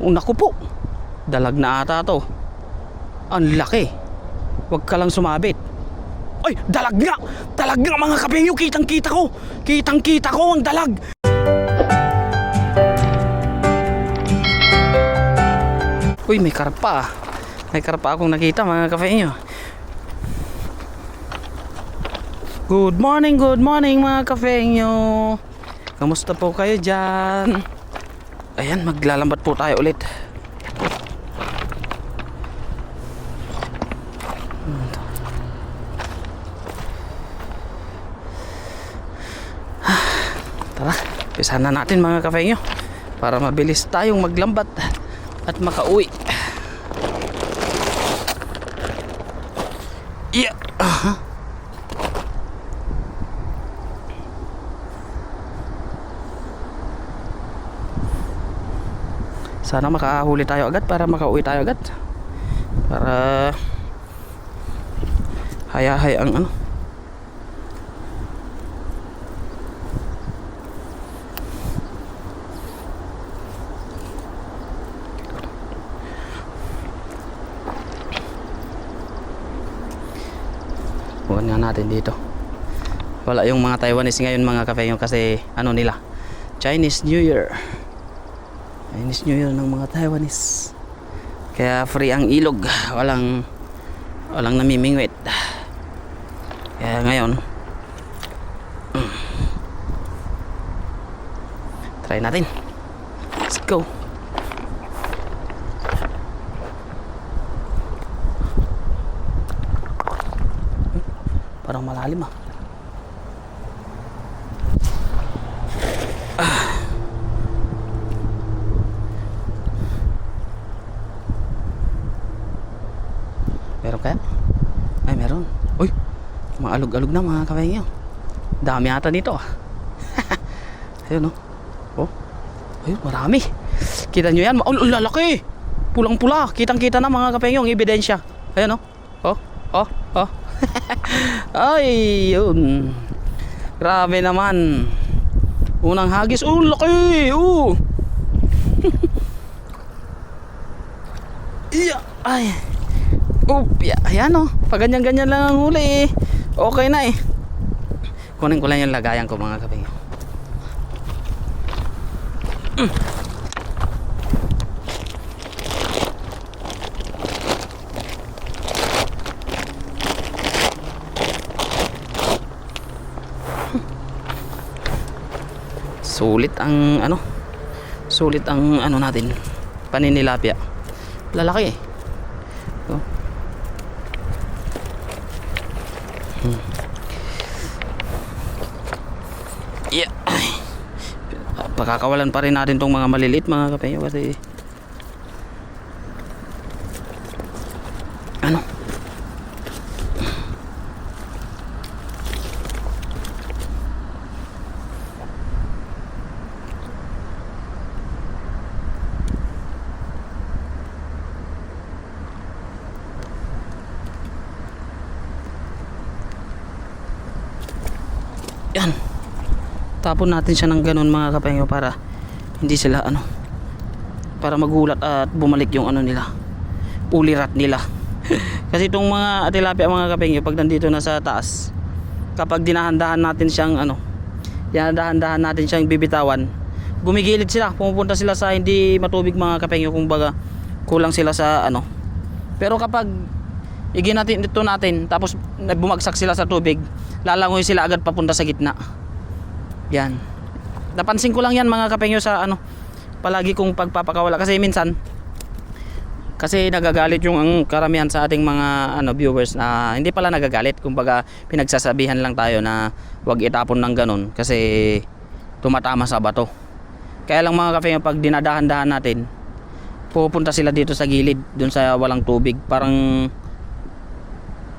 Naku po, dalag na ata to. Ang laki. Huwag ka lang sumabit. Ay, dalag nga! Dalag nga mga kapengyo, kitang kita ko. Kitang kita ko ang dalag. Uy, may karpa. May karpa akong nakita mga kapengyo. Good morning mga kapengyo. Kamusta po kayo dyan? Ayan, maglalambat po tayo ulit. Tara, pisahan na natin mga kapengyo para mabilis tayong maglambat at makauwi. Yeah. Sana makahuli tayo agad para makauwi tayo agad. Para hayahay ang ano. Huwag nga natin dito. Wala yung mga Taiwanese ngayon mga kapengyo kasi ano nila, Chinese New Year. Chinese New Year ng mga Taiwanese. Kaya free ang ilog. Walang namimingwit. Kaya ngayon try natin. Let's go. Parang malalim ah. Meron kaya? Ay meron. Uy, maalog-alog na mga kapengyo. Dami ata nito ah. Ayun oh. Oh. Ayun, marami. Kita nyo yan? Oh, lalaki. Pulang-pula. Kitang-kita na mga kapengyo ang ebidensya. Ayun oh. Oh, oh, oh. Ay, yun. Grabe naman. Unang hagis. Oh, laki. Oh. Iya. Ay. Yeah. Ayan oh. Pag ganyan-ganyan lang ang huli eh. Okay na eh. Kunin ko lang yung lagayan ko mga kapengyo. Sulit ang ano natin, paninilapia. Lalaki eh. Oh. Yeah. Pakakawalan pa rin natin tong mga maliliit mga kapengyo kasi ano, yan, tapon natin siya ng ganun mga kapengyo para hindi sila ano, para magulat at bumalik yung ano nila, ulirat nila. Kasi itong mga tilapia mga kapengyo pag nandito na sa taas, kapag dinahandahan natin siyang ano, dinahandahan natin siyang bibitawan, gumigilid sila, pumupunta sila sa hindi matubig mga kapengyo, kumbaga kulang sila sa ano. Pero kapag iginatin ito natin tapos bumagsak sila sa tubig, lalangoy sila agad papunta sa gitna. Yan. Napansin ko lang yan mga kapengyo sa ano, palagi kong pagpapakawala kasi minsan kasi nagagalit yung ang karamihan sa ating mga ano viewers na hindi pala nagagalit, kumbaga pinagsasabihan lang tayo na wag itapon ng ganun kasi tumatama sa bato. Kaya lang mga kapengyo pag dinadahan-dahan natin, pupunta sila dito sa gilid, dun sa walang tubig. Parang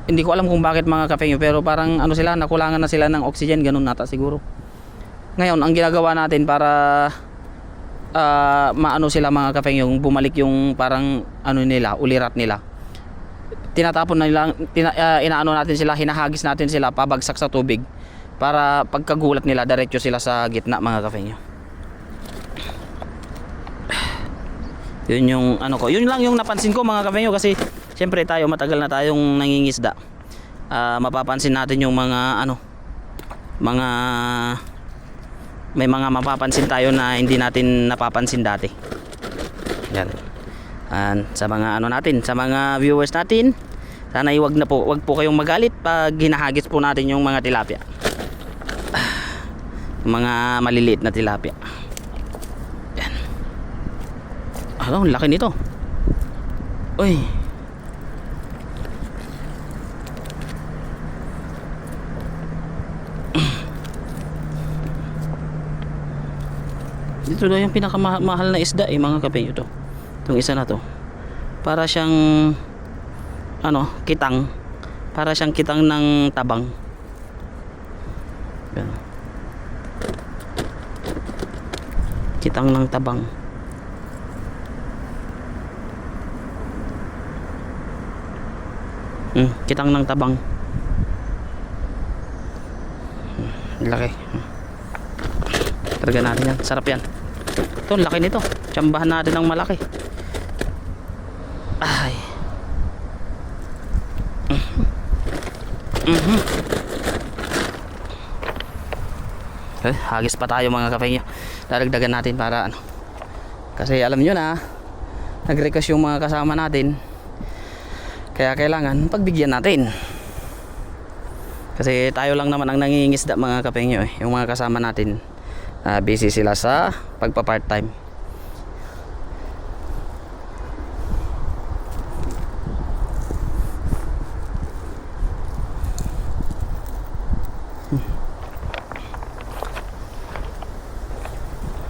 hindi ko alam kung bakit mga kapengyo, pero parang ano sila, nakulangan na sila ng oxygen, ganun nata siguro. Ngayon ang ginagawa natin para maano sila mga kapengyo, yung bumalik yung parang ano nila, ulirat nila, tinatapon na nila, inaano natin sila, hinahagis natin sila pabagsak sa tubig para pagkagulat nila diretso sila sa gitna mga kapengyo. Yun yung ano ko. Yun lang yung napansin ko mga kapengyo, kasi siyempre tayo matagal na tayong nangingisda. Mapapansin natin yung mga ano, mga may mga mapapansin tayo na hindi natin napapansin dati. Yan. Sa mga ano natin, sa mga viewers natin, sana wag po kayong magalit pag hinahagis po natin yung mga tilapia. Mga maliliit na tilapia. Yan. Ang laki nito. Uy. Dito daw yung pinakamahal na isda mga kapengyo to. Itong isa na to. Para siyang ano, kitang. Para siyang kitang ng tabang. Yan. Kitang ng tabang. Kitang ng tabang. Laki. Talaga natin yan. Sarap yan. Ito, laki nito. Tsambahan natin ng malaki. Ay. Hagis pa tayo mga kapengyo. Dadagdagan natin para ano. Kasi alam nyo na, nag-request yung mga kasama natin. Kaya kailangan pagbigyan natin. Kasi tayo lang naman ang nangingisda mga kapengyo eh. Yung mga kasama natin, busy sila sa pagpa-part time.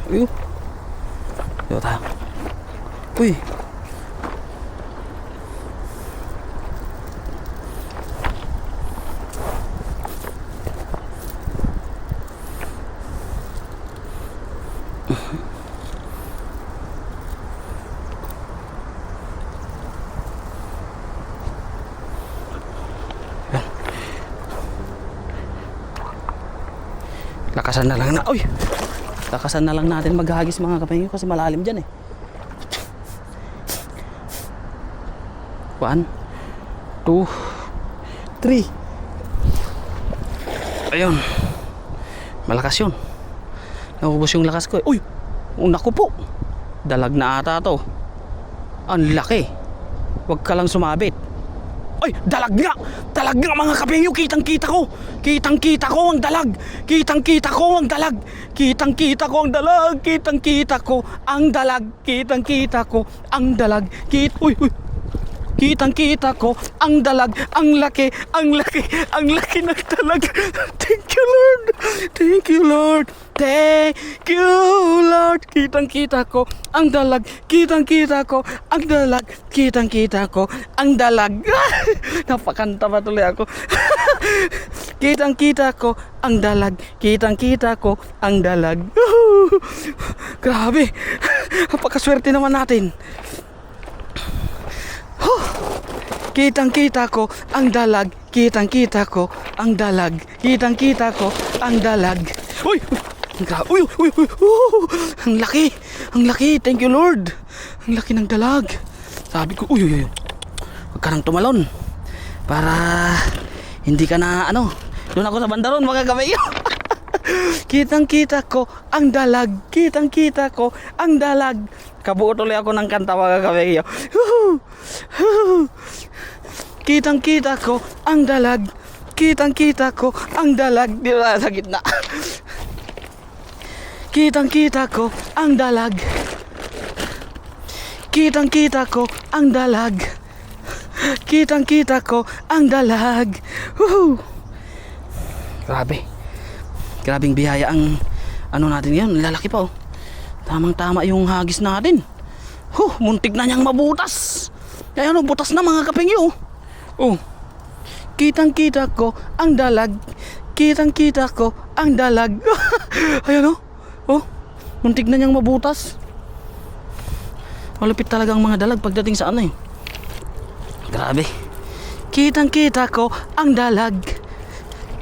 Uyuh. Dito tayo. Uy. Lakasan na lang na. Uy. Lakasan na lang natin maghagis mga kapengyo kasi malalim dyan eh. 1 2 3. Ayun. Malakas yun. Naubos yung lakas ko eh. Uy! Naku po. Dalag na ata to. Ang laki. Huwag ka lang sumabit. Ay, dalag nga! Dalag nga mga kapengyo, kitang-kita ko! Kitang-kita ko ang dalag! Kitang-kita ko ang dalag! Kitang-kita ko ang dalag! Kitang-kita ko ang dalag! Kitang-kita ko ang dalag! Uy, uy! Kitang-kita ko ang dalag! Ang laki! Ang laki! Ang laki ng dalag! Thank you, Lord! Thank you, Lord! Thank you, Lord! Kitang-kita ko ang dalag! Kitang-kita ko ang dalag! Kitang-kita ko ang dalag! Napakanta pa tuloy ako. Kitang-kita ko ang dalag! Kitang-kita ko ang dalag! Grabe! Napakaswerte naman natin! Kitang-kita ko ang dalag! Kitang-kita ko ang dalag! Kitang-kita ko ang dalag! Uy! Uy! Uy! Uy! Ang laki! Ang laki! Thank you, Lord! Ang laki ng dalag! Sabi ko, uy! Huwag ka nang tumalon para hindi ka na ano. Doon ako sa bandaron mga kapengyo. Kitang-kita ko ang dalag! Kitang-kita ko ang dalag! Kabuo tuloy ako ng kanta mga kapengyo. Kitang-kita ko ang dalag! Kitang-kita ko ang dalag! Di ba sa gitna? Kitang-kita ko ang dalag! Kitang-kita ko ang dalag! Kitang-kita ko ang dalag! Woohoo! Grabe. Grabing biyaya ang ano natin yan. Lalaki pa oh. Tamang-tama yung hagis natin. Muntik na niyang mabutas. Kaya ano, butas na mga kapengyo. Oh. Kitang-kita ko ang dalag. Kitang-kita ko ang dalag. Ayan oh. Oh. Muntik na niyang mabutas. Malupit talaga ang mga dalag pagdating sa ano eh. Grabe. Kitang-kita ko ang dalag.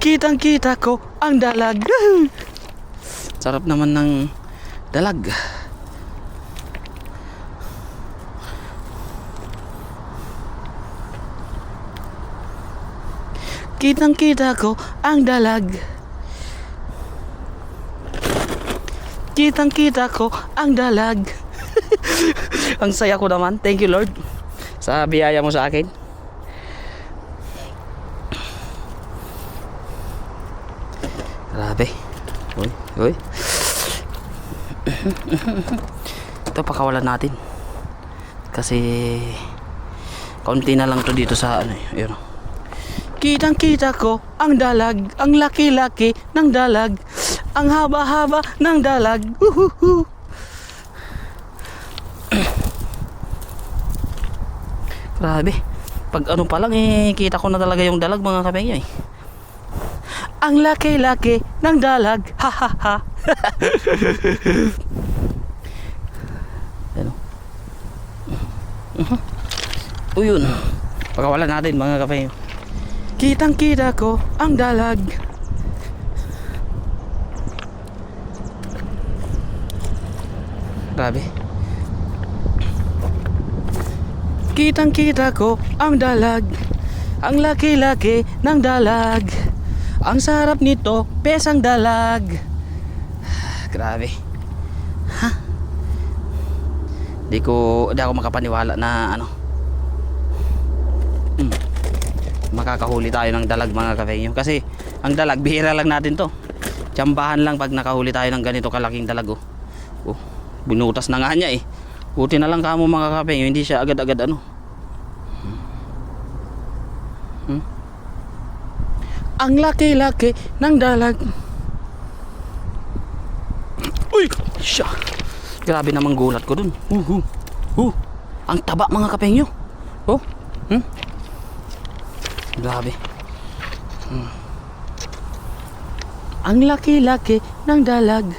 Kitang-kita ko ang dalag. Sarap naman ng dalag. Kitang kita ko ang dalag. Kitang kita ko ang dalag. Ang saya ko naman. Thank you Lord sa biyaya mo sa akin. Grabe. Uy, uy. Ito pakawalan natin. Kasi kaunti na lang to dito sa ano, yun. Kitang kita ko ang dalag, ang laki-laki ng dalag, ang haba-haba ng dalag. Uhuhu. Grabe. Pag ano pa lang kita ko na talaga yung dalag mga kapengyo eh. Ang laki-laki ng dalag. Ha ha ha. Ano? Uyun. Pagkawalan natin mga kapengyo. Kitang kita ko ang dalag. Grabe. Kitang kita ko ang dalag, ang laki-laki ng dalag, ang sarap nito, pesang dalag. Grabe. Ha? Di ako makapaniwala na ano. Makakahuli tayo ng dalag mga kapengyo. Kasi ang dalag, bihira lang natin to. Tsambahan lang pag nakahuli tayo ng ganito kalaking dalag. Oh, binutas na nga niya eh. Buti na lang kamo mga kapengyo, hindi siya agad-agad ano. Ang laki-laki ng dalag. Uy! Siya! Grabe namang gulat ko dun. Ang taba mga kapengyo. Oh? Grabe. Ang laki-laki ng dalag.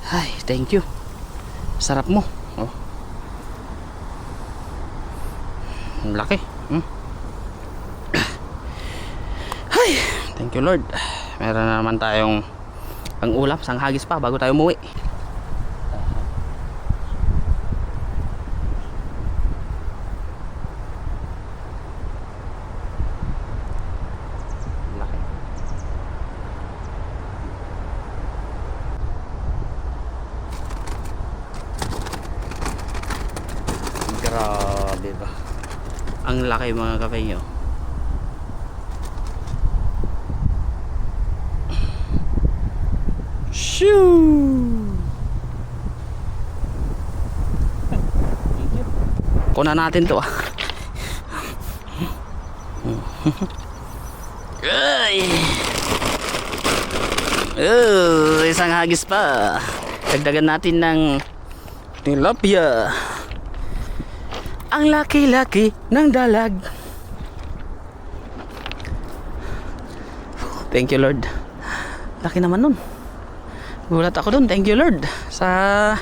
Ay, thank you. Sarap mo. Oh. Ang laki. Ay, thank you Lord. Meron na naman tayong pang ulam, sanghagis pa bago tayo umuwi. Grabe ba? Ang laki mga kapengyo. Shoo! Kuna natin to ah. Ay! Isang hagis pa. Dagdagan natin ng tilapia. Ang laki-laki ng dalag. Thank you Lord. Laki naman nun. Gulat ako dun. Thank you Lord sa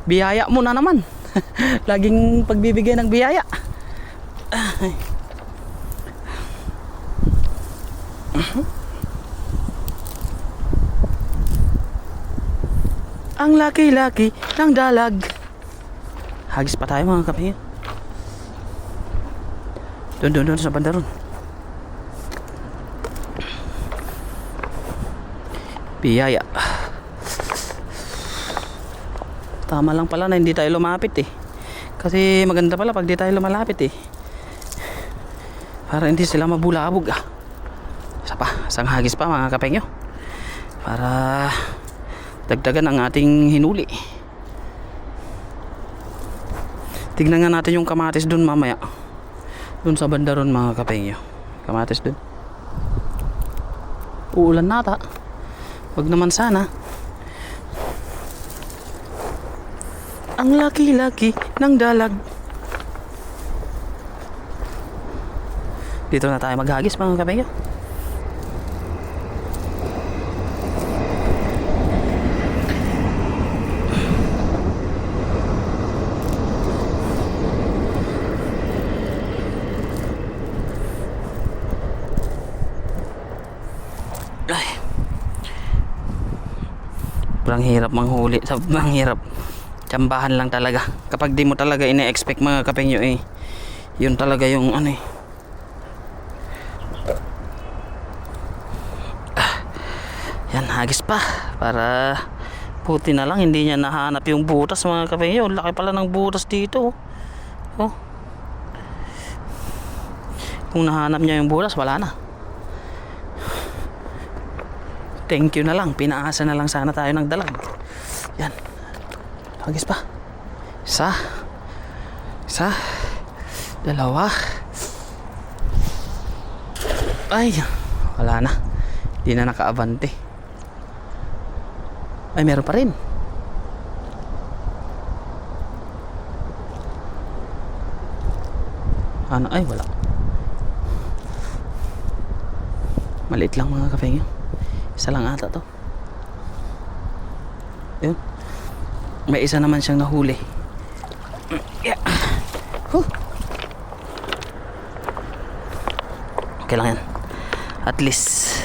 biyaya mo na naman. Laging pagbibigay ng biyaya. Ang laki-laki ng dalag. Hagis pa tayo mga kapatid. Doon sa banda ron. Biyaya. Tama lang pala na hindi tayo lumapit eh. Kasi maganda pala pag di tayo lumalapit eh. Para hindi sila mabulabog ah. Isa pa, isang hagis pa mga kapengyo. Para dagdagan ang ating hinuli. Tignan nga natin yung kamatis dun mamaya. Dun sa banda ron mga kapengyo. Kamatis dun. Uulan nata. Wag naman sana. Ang laki-laki ng dalag. Dito na tayo maghagis mga kapengyo. Sobrang hirap manghuli, sobrang hirap. Tsambahan lang talaga. Kapag di mo talaga ine-expect mga kapengyo eh, yun talaga yung ano eh. Nahagis pa para puti na lang hindi niya nahanap yung butas mga kapengyo. Laki pala ng butas dito. Oh. Kung nahanap niya yung butas, wala na. Thank you na lang. Pinaasa na lang sana tayo ng dalag. Yan. Hagis pa. Isa. Dalawa. Ay, wala na. Hindi na nakaabante. Ay, meron pa rin. Ano? Ay, wala. Maliit lang mga kapengyo. Isa lang ata to. Yun. May isa naman siyang nahuli. Yeah. Okay lang yan. At least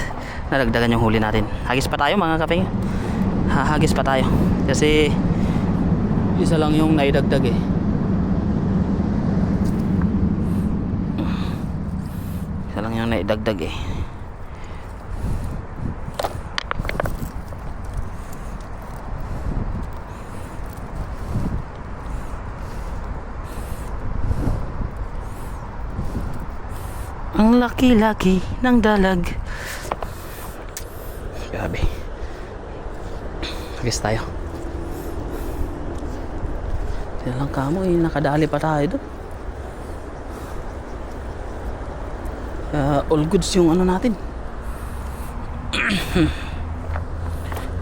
nadagdagan yung huli natin. Hagis pa tayo mga kapengyo. Hahagis pa tayo. Kasi isa lang yung naidagdag eh. Isa lang yung naidagdag eh. Ang laki-laki ng dalag. Grabe. Hagis tayo. Sila lang kamo eh. Nakadali pa tayo doon. All goods yung ano natin.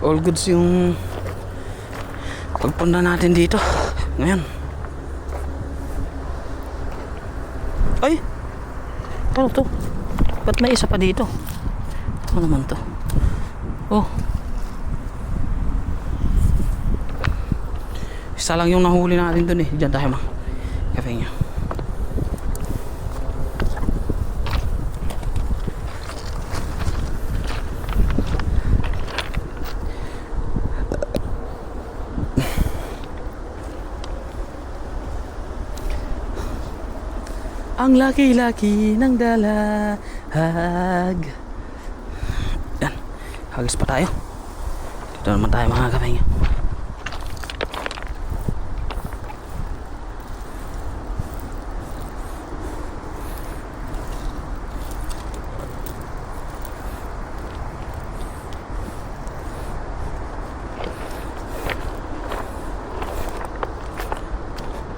All goods yung pagpunta natin dito. Ngayon. Ay! Ano to? Ba't may isa pa dito? Ano naman to? Oh. Isa lang yung nahuli natin dun eh. Diyan tayo mga kapengyo. Ang laki-laki ng dalag. Yan. Hagis pa tayo. Dito naman tayo mga kapengyo.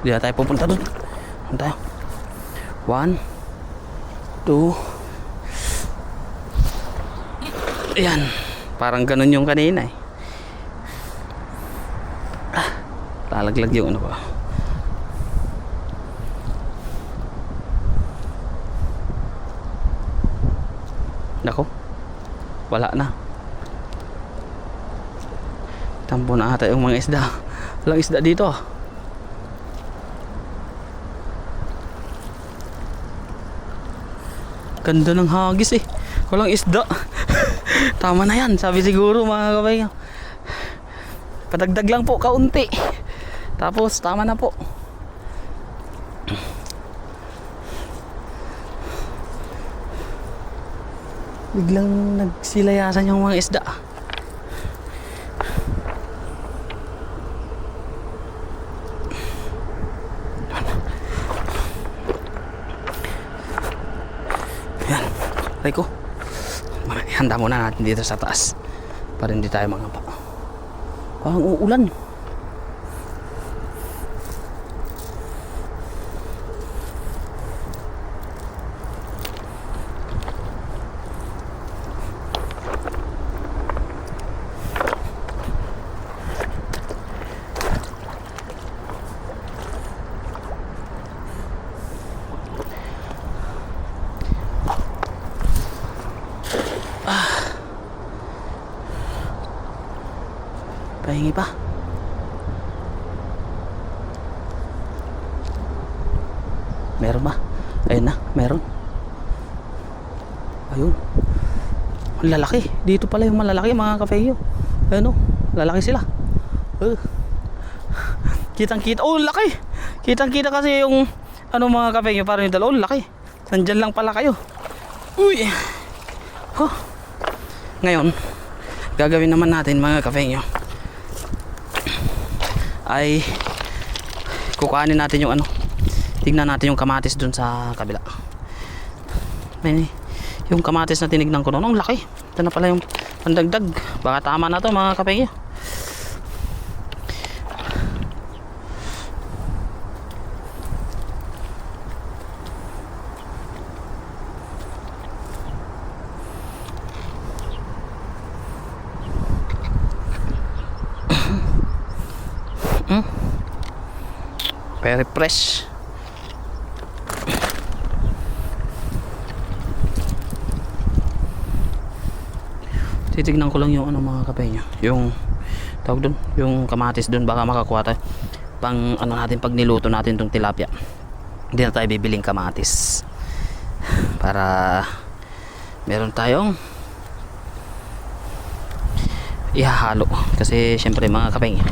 Di na tayo pupunta doon. Doon tayo. 1 2. Ayan. Parang ganun yung kanina eh. Lalaglag yung ano ko. Nako. Wala na. Tampo na ata yung mga isda. Walang isda dito ah. Ganda ng hagis eh. Walang isda. Tama na yan. Sabi siguro mga kabayan. Padagdag lang po kaunti. Tapos tama na po. Biglang nagsilayasan yung mga isda. Aray ko. Handa muna natin dito sa taas para hindi tayo mangapa. Parang uulan. Pahingi pa. Meron ba? Ayun na, meron. Ayun. Lalaki. Dito pala yung malalaki mga kafeyo. Ayun o, lalaki sila. Kitang kita. Oh, laki. Kitang kita kasi yung ano mga kafeyo, parang yung dalawa. Laki. Nandyan lang pala kayo. Uy. Ngayon, gagawin naman natin mga kafengyo ay kukuhanin natin yung ano, tignan natin yung kamatis dun sa kabila. May yung kamatis na tinignan ko noon, ang laki. Ito na pala yung pandagdag. Baka tama na to mga kafengyo. Very fresh. Titignan ko lang yung ano mga kapenya, yung tawag dun, yung kamatis dun, baka makakuha tayo pang ano natin pag niluto natin tong tilapia. Hindi na tayo bibiling kamatis para meron tayong ihahalo, kasi syempre mga kapenya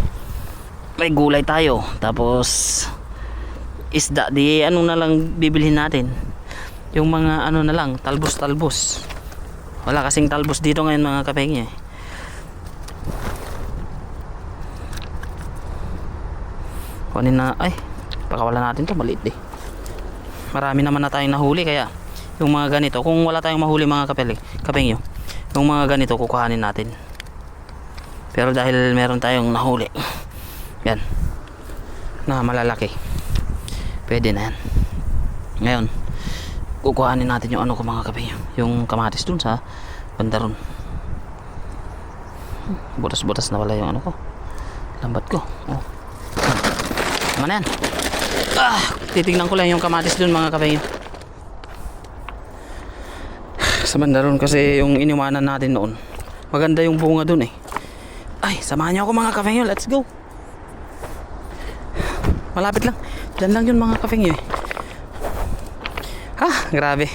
may gulay tayo, tapos isda, di ano na lang bibilhin natin, yung mga ano na lang, talbos. Wala kasing talbos dito ngayon mga kapengya. Kunin na, ay pakawalan natin to, maliit eh. Marami naman na tayong nahuli, kaya yung mga ganito, kung wala tayong mahuli mga kapengyo, yung mga ganito kukuhanin natin. Pero dahil meron tayong nahuli, yan na malalaki, pwede na yan. Ngayon kukuhanin natin yung ano ko mga kapengyo, yung kamatis dun sa bandaron. Butas na wala yung ano ko, lambat ko. Oh, mana yan. Titignan ko lang yung kamatis dun mga kapengyo sa bandaron, kasi yung iniwanan natin noon maganda yung bunga dun eh. Ay, samahan niyo ako mga kapengyo, let's go. Malapit lang, dyan lang yun mga kapengyo eh. Grabe,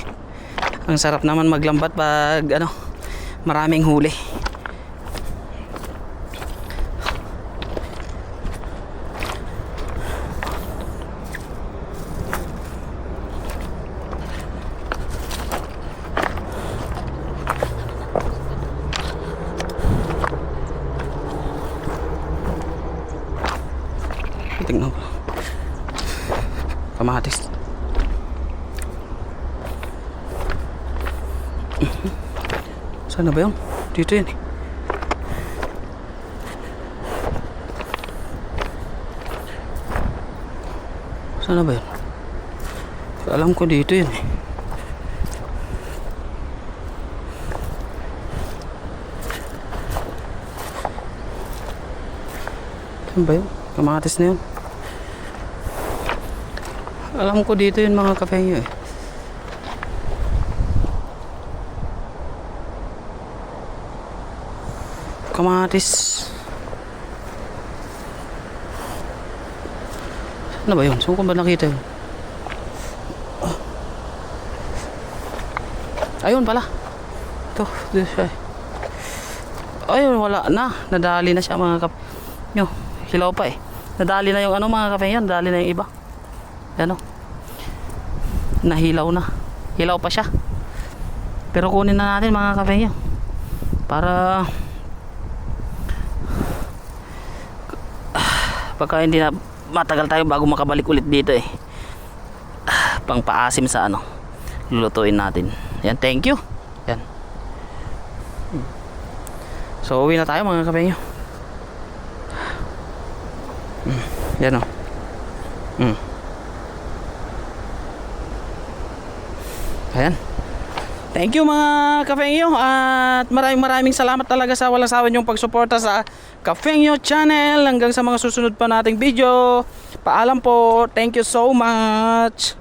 ang sarap naman maglambat pag ano, maraming huli. Tingnan ko kamatis. Sana ba yun? Dito yun eh. Sana ba yun? Alam ko dito yun eh. Saan ba yun? Kamatis na yun. Alam ko dito yun mga kapengyo eh. Kamatis. Ano ba yun? Saan ko ba nakita yun? Ayun pala. Ito, dito siya. Ayun, wala na. Nadali na siya mga kapengyo. Hilaw pa eh. Nadali na yung ano mga kapengyo. Nadali na yung iba. Ano? Nahilaw na. Hilaw pa siya. Pero kunin na natin mga kapengyo. Para baka hindi na matagal tayo bago makabalik ulit dito eh. Pang paasim sa ano, lulutuin natin. Yan, thank you. Yan. So uwi na tayo mga kapengyo. Yan o. Ayan. Thank you mga Kafengyo, at maraming salamat talaga sa walang sawa niyong pagsuporta sa Kafengyo channel. Hanggang sa mga susunod pa nating video. Paalam po. Thank you so much.